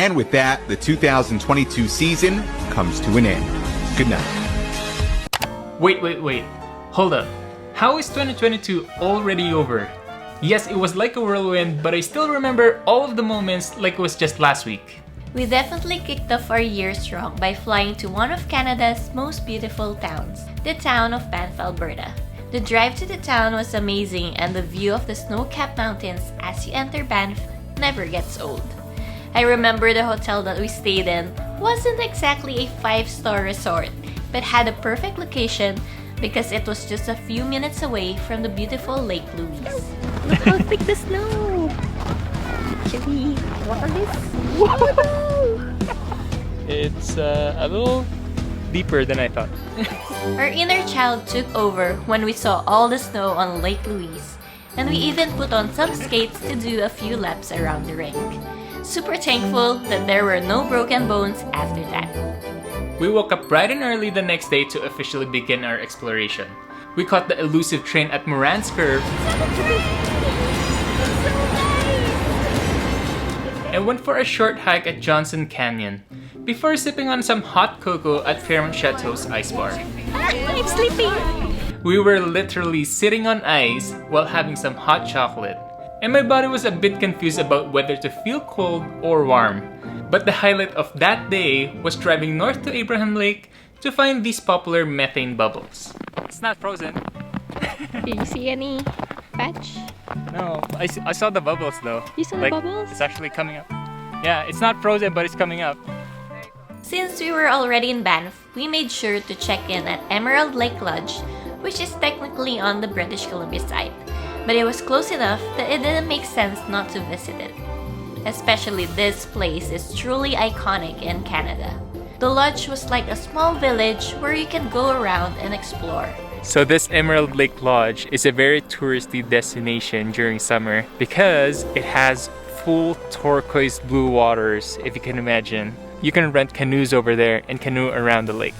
And with that, the 2022 season comes to an end. Good night. Wait. Hold up. How is 2022 already over? Yes, it was like a whirlwind, but I still remember all of the moments like it was just last week. We definitely kicked off our year strong by flying to one of Canada's most beautiful towns, the town of Banff, Alberta. The drive to the town was amazing, and the view of the snow-capped mountains as you enter Banff never gets old. I remember the hotel that we stayed in wasn't exactly a 5-star resort, but had a perfect location because it was just a few minutes away from the beautiful Lake Louise. Look how thick the snow! Actually, what are these? Whoa! It's a little deeper than I thought. Our inner child took over when we saw all the snow on Lake Louise, and we even put on some skates to do a few laps around the rink. Super thankful that there were no broken bones after that. We woke up bright and early the next day to officially begin our exploration. We caught the elusive train at Moran's Curve and went for a short hike at Johnson Canyon before sipping on some hot cocoa at Fairmont Chateau's ice bar. I'm sleeping! We were literally sitting on ice while having some hot chocolate, and my body was a bit confused about whether to feel cold or warm. But the highlight of that day was driving north to Abraham Lake to find these popular methane bubbles. It's not frozen. Did you see any patch? No, I saw the bubbles though. You saw the bubbles? It's actually coming up. Yeah, it's not frozen, but it's coming up. Since we were already in Banff, we made sure to check in at Emerald Lake Lodge, which is technically on the British Columbia side, but it was close enough that it didn't make sense not to visit it. Especially this place is truly iconic in Canada. The lodge was like a small village where you can go around and explore. So this Emerald Lake Lodge is a very touristy destination during summer because it has full turquoise blue waters, if you can imagine. You can rent canoes over there and canoe around the lake.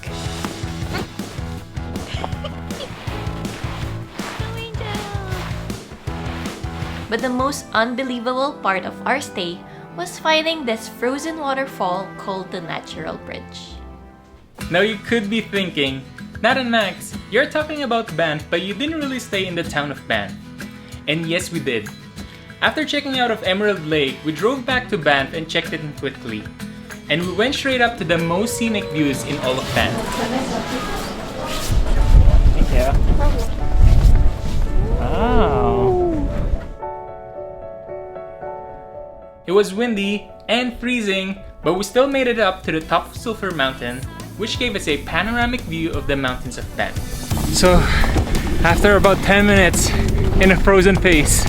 But the most unbelievable part of our stay was finding this frozen waterfall called the Natural Bridge. Now you could be thinking, Nat and Max, you're talking about Banff, but you didn't really stay in the town of Banff. And yes, we did. After checking out of Emerald Lake, we drove back to Banff and checked it in quickly. And we went straight up to the most scenic views in all of Banff. Thank you. Wow. It was windy and freezing, but we still made it up to the top of Sulphur Mountain, which gave us a panoramic view of the mountains of Banff. So, after about 10 minutes in a frozen face,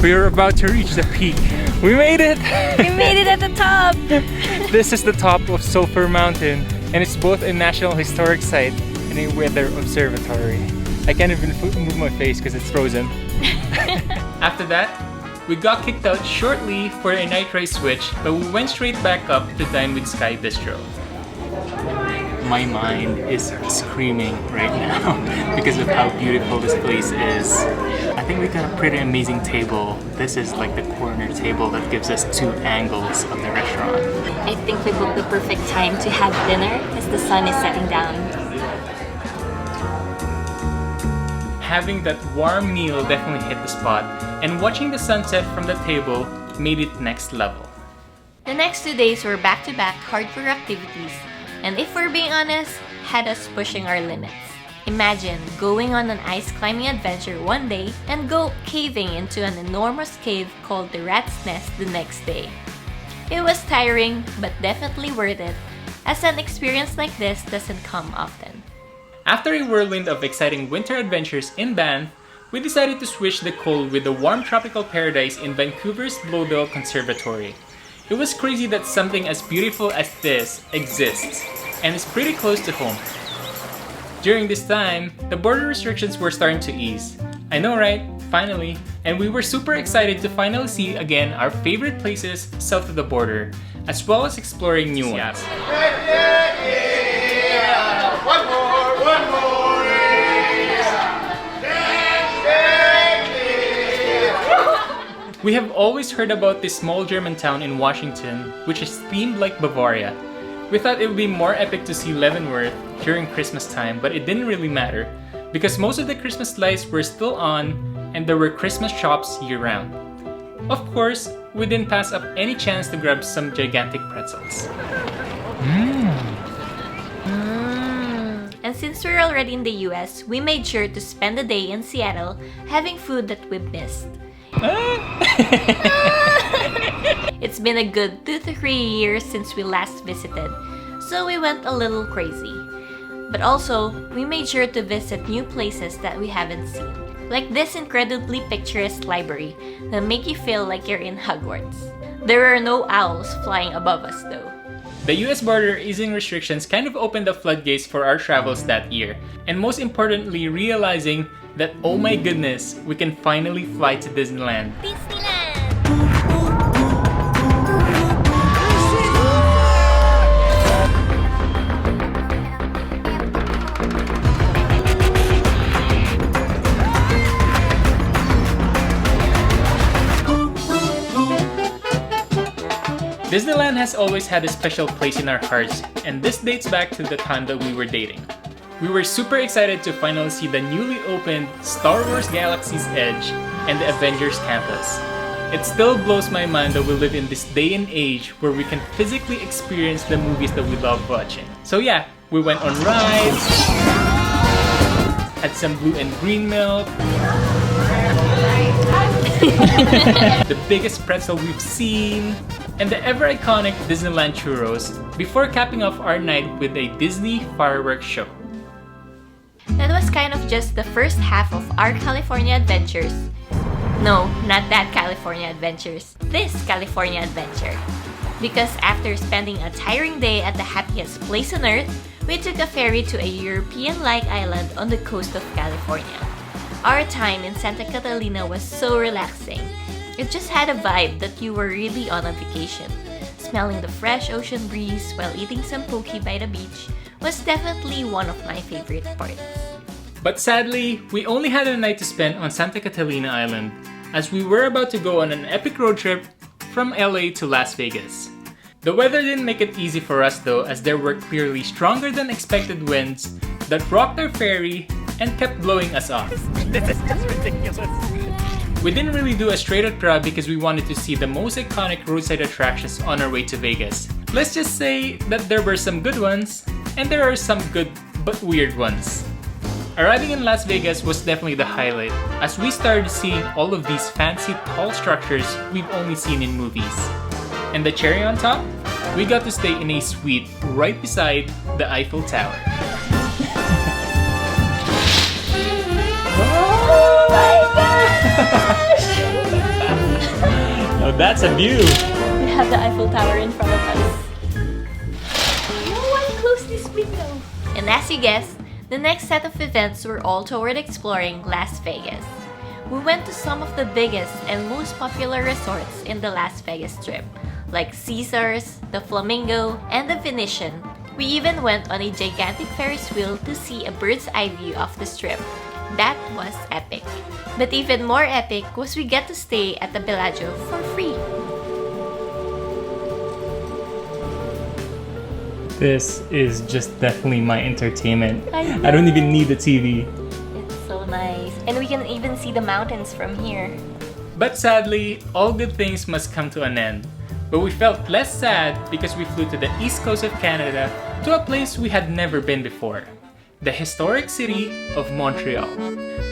we were about to reach the peak. We made it! We made it at the top! This is the top of Sulphur Mountain, and it's both a National Historic Site and a weather observatory. I can't even move my face because it's frozen. After that, we got kicked out shortly for a night race switch, but we went straight back up to dine with Sky Bistro. My mind is screaming right now because of how beautiful this place is. I think we got a pretty amazing table. This is like the corner table that gives us 2 angles of the restaurant. I think we booked the perfect time to have dinner as the sun is setting down. Having that warm meal definitely hit the spot, and watching the sunset from the table made it next level. The next 2 days were back-to-back hardcore activities, and if we're being honest, had us pushing our limits. Imagine going on an ice climbing adventure one day and go caving into an enormous cave called the Rat's Nest the next day. It was tiring, but definitely worth it, as an experience like this doesn't come often. After a whirlwind of exciting winter adventures in Banff, we decided to switch the cold with the warm tropical paradise in Vancouver's Blowdale Conservatory. It was crazy that something as beautiful as this exists, and is pretty close to home. During this time, the border restrictions were starting to ease. I know, right? Finally. And we were super excited to finally see again our favorite places south of the border, as well as exploring new ones. One more. We have always heard about this small German town in Washington, which is themed like Bavaria. We thought it would be more epic to see Leavenworth during Christmas time, but it didn't really matter because most of the Christmas lights were still on and there were Christmas shops year-round. Of course, we didn't pass up any chance to grab some gigantic pretzels. And since we're already in the US, we made sure to spend the day in Seattle having food that we've missed. It's been a good 2 to 3 years since we last visited, so we went a little crazy. But also, we made sure to visit new places that we haven't seen, like this incredibly picturesque library that make you feel like you're in Hogwarts. There are no owls flying above us though. The US border easing restrictions kind of opened the floodgates for our travels that year, and most importantly realizing that oh my goodness, we can finally fly to Disneyland. Disneyland has always had a special place in our hearts, and this dates back to the time that we were dating. We were super excited to finally see the newly opened Star Wars Galaxy's Edge and the Avengers Campus. It still blows my mind that we live in this day and age where we can physically experience the movies that we love watching. So yeah, we went on rides, had some blue and green milk, the biggest pretzel we've seen, and the ever iconic Disneyland churros before capping off our night with a Disney fireworks show. That was kind of just the first half of our California adventures. No, not that California adventures, this California adventure. Because after spending a tiring day at the happiest place on earth, we took a ferry to a European-like island on the coast of California. Our time in Santa Catalina was so relaxing. It just had a vibe that you were really on a vacation. Smelling the fresh ocean breeze while eating some poke by the beach was definitely one of my favorite parts. But sadly, we only had a night to spend on Santa Catalina Island, as we were about to go on an epic road trip from LA to Las Vegas. The weather didn't make it easy for us though, as there were clearly stronger than expected winds that rocked our ferry and kept blowing us off. This is just ridiculous. We didn't really do a straight up grab because we wanted to see the most iconic roadside attractions on our way to Vegas. Let's just say that there were some good ones, and there are some good but weird ones. Arriving in Las Vegas was definitely the highlight, as we started seeing all of these fancy tall structures we've only seen in movies. And the cherry on top? We got to stay in a suite right beside the Eiffel Tower. Oh my gosh! Now that's a view! We have the Eiffel Tower in front of us. No one close this window! And as you guessed, the next set of events were all toward exploring Las Vegas. We went to some of the biggest and most popular resorts in the Las Vegas Strip, like Caesars, the Flamingo, and the Venetian. We even went on a gigantic Ferris wheel to see a bird's eye view of the Strip. That was epic. But even more epic was we get to stay at the Bellagio for free. This is just definitely my entertainment. I I don't even need the TV. It's so nice. And we can even see the mountains from here. But sadly, all good things must come to an end. But we felt less sad because we flew to the east coast of Canada to a place we had never been before. The historic city of Montreal.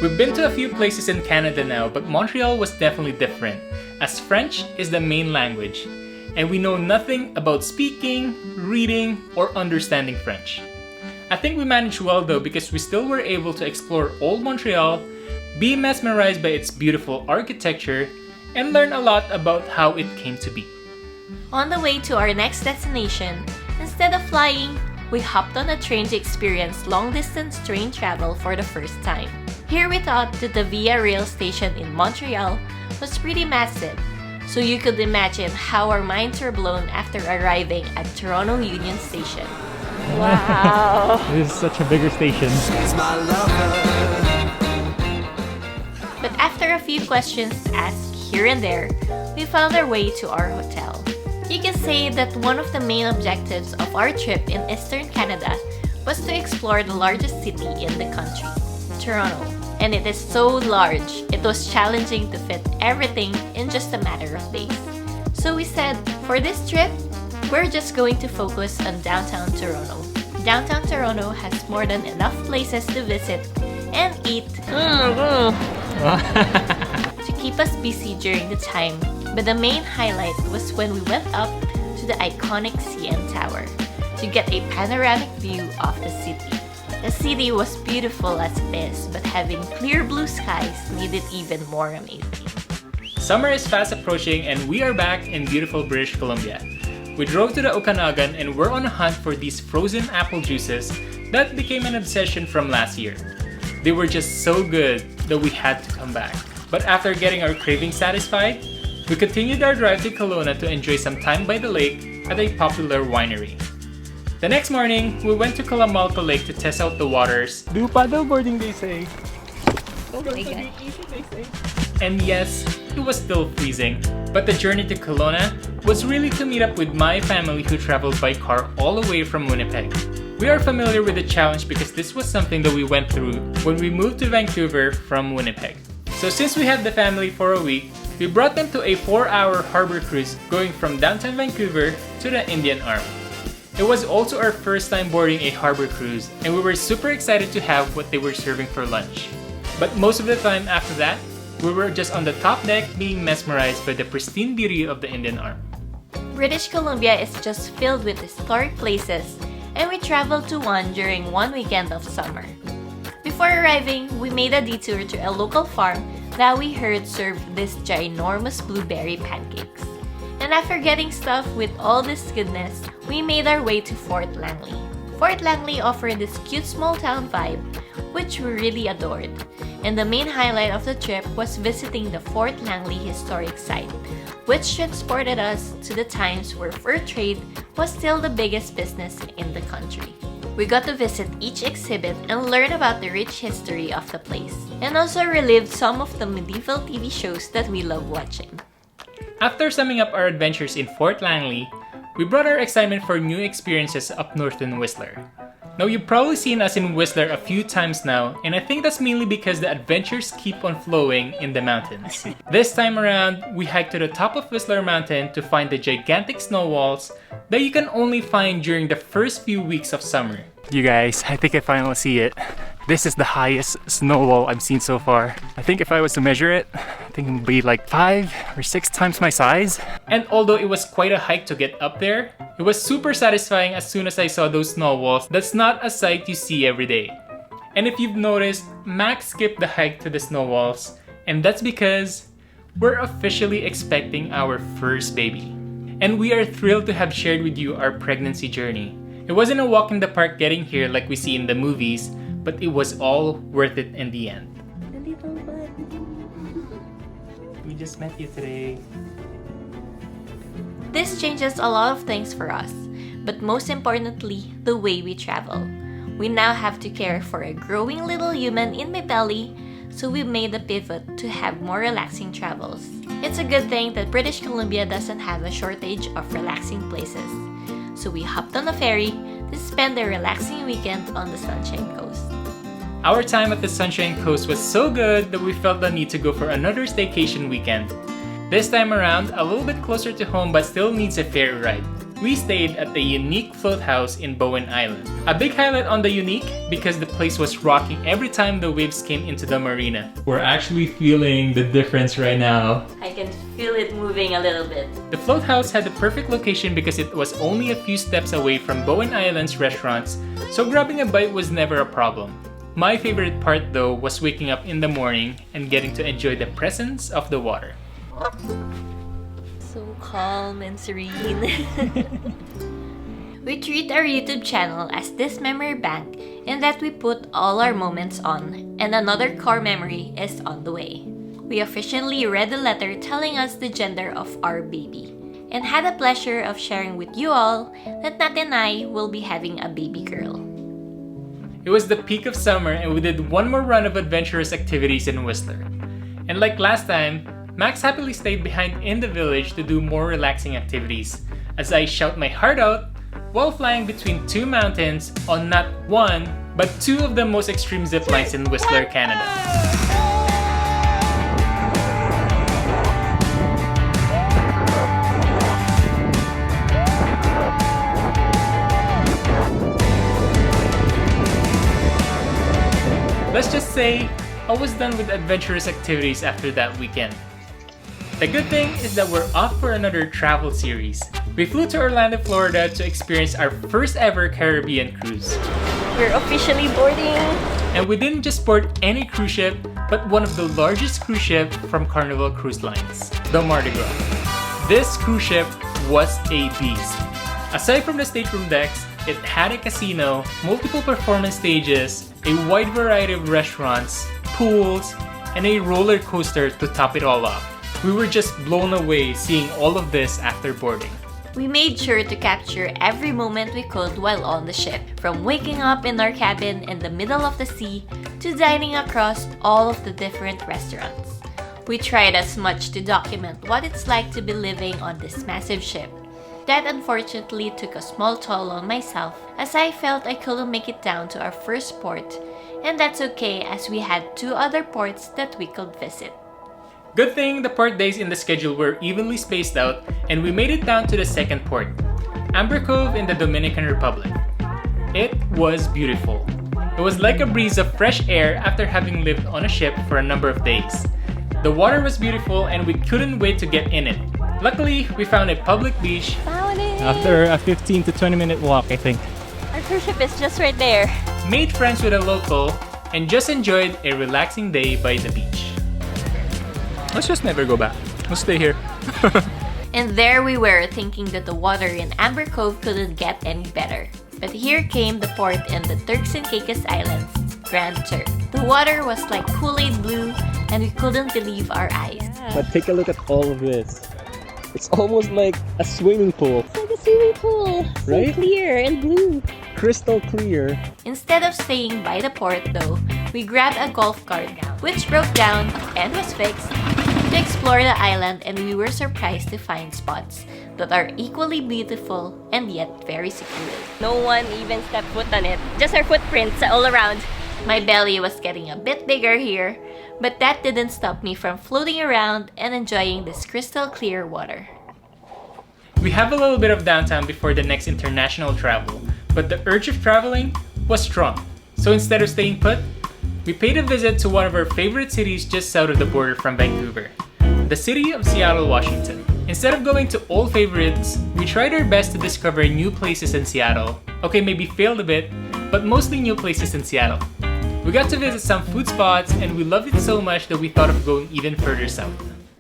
We've been to a few places in Canada now, but Montreal was definitely different, as French is the main language, and we know nothing about speaking, reading, or understanding French. I think we managed well though, because we still were able to explore old Montreal, be mesmerized by its beautiful architecture, and learn a lot about how it came to be. On the way to our next destination, instead of flying, we hopped on a train to experience long-distance train travel for the first time. Here we thought that the Via Rail station in Montreal was pretty massive, so you could imagine how our minds were blown after arriving at Toronto Union Station. Wow. This is such a bigger station. But after a few questions asked here and there, we found our way to our hotel. You can say that one of the main objectives of our trip in Eastern Canada was to explore the largest city in the country, Toronto. And it is so large, it was challenging to fit everything in just a matter of days. So we said, for this trip, we're just going to focus on downtown Toronto. Downtown Toronto has more than enough places to visit and eat to keep us busy during the time, but the main highlight was when we went up to the iconic CN Tower to get a panoramic view of the city. The city was beautiful as it is, but having clear blue skies made it even more amazing. Summer is fast approaching and we are back in beautiful British Columbia. We drove to the Okanagan and we're on a hunt for these frozen apple juices that became an obsession from last year. They were just so good that we had to come back. But after getting our cravings satisfied, we continued our drive to Kelowna to enjoy some time by the lake at a popular winery. The next morning, we went to Kalamalpa Lake to test out the waters. Do paddleboarding, they say. Oh my god. And yes, it was still freezing, but the journey to Kelowna was really to meet up with my family who traveled by car all the way from Winnipeg. We are familiar with the challenge because this was something that we went through when we moved to Vancouver from Winnipeg. So since we had the family for a week, we brought them to a 4-hour harbor cruise going from downtown Vancouver to the Indian Arm. It was also our first time boarding a harbor cruise and we were super excited to have what they were serving for lunch. But most of the time after that, we were just on the top deck being mesmerized by the pristine beauty of the Indian Arm. British Columbia is just filled with historic places, and we traveled to one during one weekend of summer. Before arriving, we made a detour to a local farm that we heard served these ginormous blueberry pancakes. And after getting stuffed with all this goodness, we made our way to Fort Langley. Fort Langley offered this cute small town vibe, which we really adored. And the main highlight of the trip was visiting the Fort Langley historic site, which transported us to the times where fur trade was still the biggest business in the country. We got to visit each exhibit and learn about the rich history of the place, and also relived some of the medieval TV shows that we love watching. After summing up our adventures in Fort Langley, we brought our excitement for new experiences up north in Whistler. Now, you've probably seen us in Whistler a few times now, and I think that's mainly because the adventures keep on flowing in the mountains. This time around, we hiked to the top of Whistler Mountain to find the gigantic snow walls that you can only find during the first few weeks of summer. You guys, I think I finally see it. This is the highest snow wall I've seen so far. I think if I was to measure it, I think it would be like 5 or 6 times my size. And although it was quite a hike to get up there, it was super satisfying as soon as I saw those snow walls. That's not a sight you see every day. And if you've noticed, Max skipped the hike to the snow walls, and that's because we're officially expecting our first baby. And we are thrilled to have shared with you our pregnancy journey. It wasn't a walk in the park getting here like we see in the movies, but it was all worth it in the end. We just met you today. This changes a lot of things for us, but most importantly, the way we travel. We now have to care for a growing little human in my belly, so we made the pivot to have more relaxing travels. It's a good thing that British Columbia doesn't have a shortage of relaxing places. So we hopped on a ferry to spend a relaxing weekend on the Sunshine Coast. Our time at the Sunshine Coast was so good that we felt the need to go for another staycation weekend. This time around, a little bit closer to home but still needs a ferry ride. We stayed at the Unique Float House in Bowen Island. A big highlight on the Unique because the place was rocking every time the waves came into the marina. We're actually feeling the difference right now. I can feel it moving a little bit. The Float House had the perfect location because it was only a few steps away from Bowen Island's restaurants, so grabbing a bite was never a problem. My favorite part though was waking up in the morning and getting to enjoy the presence of the water. So calm and serene. We treat our YouTube channel as this memory bank in that we put all our moments on, and another core memory is on the way. We officially read the letter telling us the gender of our baby, and had the pleasure of sharing with you all that Nat and I will be having a baby girl. It was the peak of summer and we did one more run of adventurous activities in Whistler. And like last time, Max happily stayed behind in the village to do more relaxing activities as I shout my heart out while flying between two mountains on not one, but two of the most extreme zip lines in Whistler, Canada. Let's just say, I was done with adventurous activities after that weekend. The good thing is that we're off for another travel series. We flew to Orlando, Florida to experience our first ever Caribbean cruise. We're officially boarding. And we didn't just board any cruise ship, but one of the largest cruise ship from Carnival Cruise Lines, the Mardi Gras. This cruise ship was a beast. Aside from the stateroom decks, it had a casino, multiple performance stages, a wide variety of restaurants, pools, and a roller coaster to top it all off. We were just blown away seeing all of this after boarding. We made sure to capture every moment we could while on the ship, from waking up in our cabin in the middle of the sea to dining across all of the different restaurants. We tried as much to document what it's like to be living on this massive ship. That unfortunately took a small toll on myself as I felt I couldn't make it down to our first port, and that's okay as we had 2 other ports that we could visit. Good thing the port days in the schedule were evenly spaced out and we made it down to the second port, Amber Cove in the Dominican Republic. It was beautiful. It was like a breeze of fresh air after having lived on a ship for a number of days. The water was beautiful and we couldn't wait to get in it. Luckily, we found a public beach Found it! after a 15 to 20 minute walk, I think. Our cruise ship is just right there. Made friends with a local and just enjoyed a relaxing day by the beach. Let's just never go back. We'll stay here. And there we were thinking that the water in Amber Cove couldn't get any better. But here came the port in the Turks and Caicos Islands, Grand Turk. The water was like Kool-Aid blue and we couldn't believe our eyes. But take a look at all of this. It's almost like a swimming pool. It's like a swimming pool. So Right? clear and blue. Crystal clear. Instead of staying by the port though, we grabbed a golf cart which broke down and was fixed to explore the island, and we were surprised to find spots that are equally beautiful and yet very secluded. No one even stepped foot on it. Just our footprints all around. My belly was getting a bit bigger here, but that didn't stop me from floating around and enjoying this crystal clear water. We have a little bit of downtime before the next international travel, but the urge of traveling was strong. So instead of staying put, we paid a visit to one of our favorite cities just south of the border from Vancouver, the city of Seattle, Washington. Instead of going to old favorites, we tried our best to discover new places in Seattle. Okay, maybe failed a bit, but mostly new places in Seattle. We got to visit some food spots and we loved it so much that we thought of going even further south.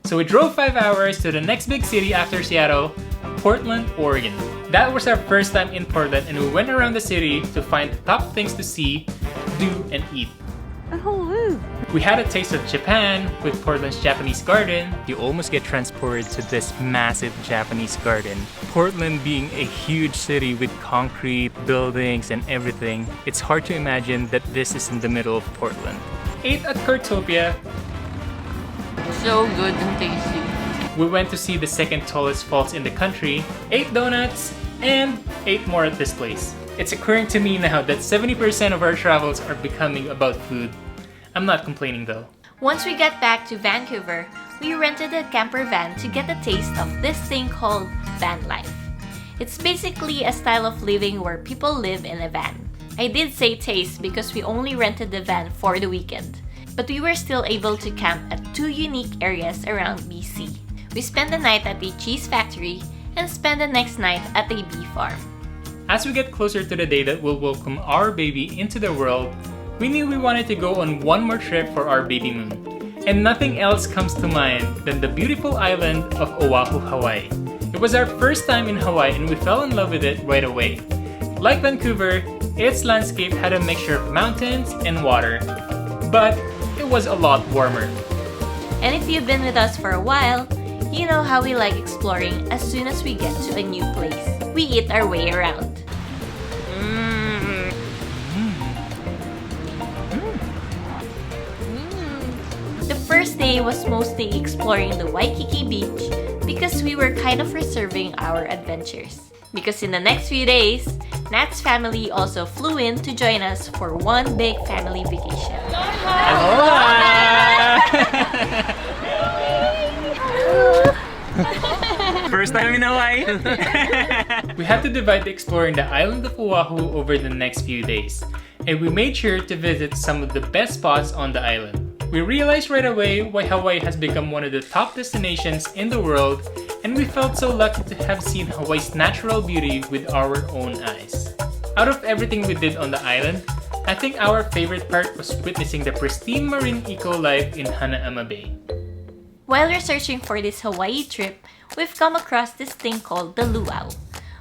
So we drove 5 hours to the next big city after Seattle, Portland, Oregon. That was our first time in Portland and we went around the city to find the top things to see, do, and eat. Oh, We had a taste of Japan with Portland's Japanese garden. You almost get transported to this massive Japanese garden. Portland being a huge city with concrete, buildings, and everything, it's hard to imagine that this is in the middle of Portland. Ate at Cartopia. So good and tasty. We went to see the second tallest falls in the country, ate donuts, and ate more at this place. It's occurring to me now that 70% of our travels are becoming about food. I'm not complaining though. Once we got back to Vancouver, we rented a camper van to get a taste of this thing called van life. It's basically a style of living where people live in a van. I did say taste because we only rented the van for the weekend, but we were still able to camp at 2 unique areas around BC. We spent the night at the cheese factory and spent the next night at a bee farm. As we get closer to the day that will welcome our baby into the world, we knew we wanted to go on one more trip for our baby moon. And nothing else comes to mind than the beautiful island of Oahu, Hawaii. It was our first time in Hawaii and we fell in love with it right away. Like Vancouver, its landscape had a mixture of mountains and water, but it was a lot warmer. And if you've been with us for a while, you know how we like exploring as soon as we get to a new place. We eat our way around. The first day was mostly exploring the Waikiki beach because we were kind of reserving our adventures. Because in the next few days, Nat's family also flew in to join us for one big family vacation. Aloha! First time in Hawaii. We had to divide exploring the island of Oahu over the next few days, and we made sure to visit some of the best spots on the island. We realized right away why Hawaii has become one of the top destinations in the world, and we felt so lucky to have seen Hawaii's natural beauty with our own eyes. Out of everything we did on the island, I think our favorite part was witnessing the pristine marine eco-life in Hanauma Bay. While researching for this Hawaii trip, we've come across this thing called the luau,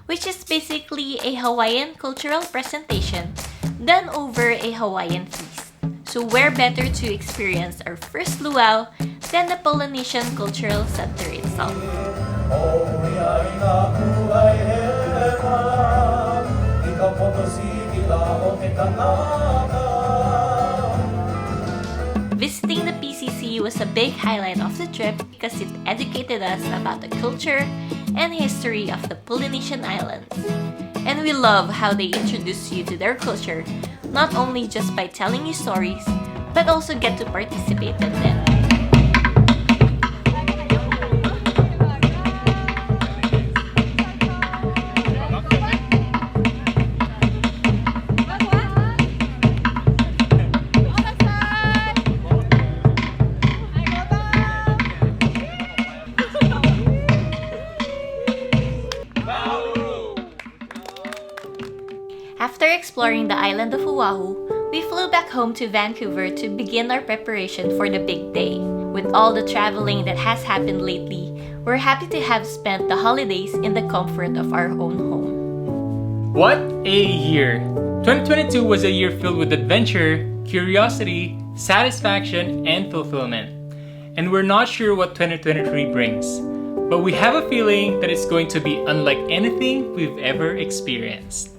which is basically a Hawaiian cultural presentation done over a Hawaiian feast. So where better to experience our first luau than the Polynesian Cultural Center itself. Visiting the PCC was a big highlight of the trip because it educated us about the culture and history of the Polynesian islands. And we love how they introduce you to their culture, not only just by telling you stories, but also get to participate in them. After exploring the island of Oahu, we flew back home to Vancouver to begin our preparation for the big day. With all the traveling that has happened lately, we're happy to have spent the holidays in the comfort of our own home. What a year! 2022 was a year filled with adventure, curiosity, satisfaction, and fulfillment. And we're not sure what 2023 brings, but we have a feeling that it's going to be unlike anything we've ever experienced.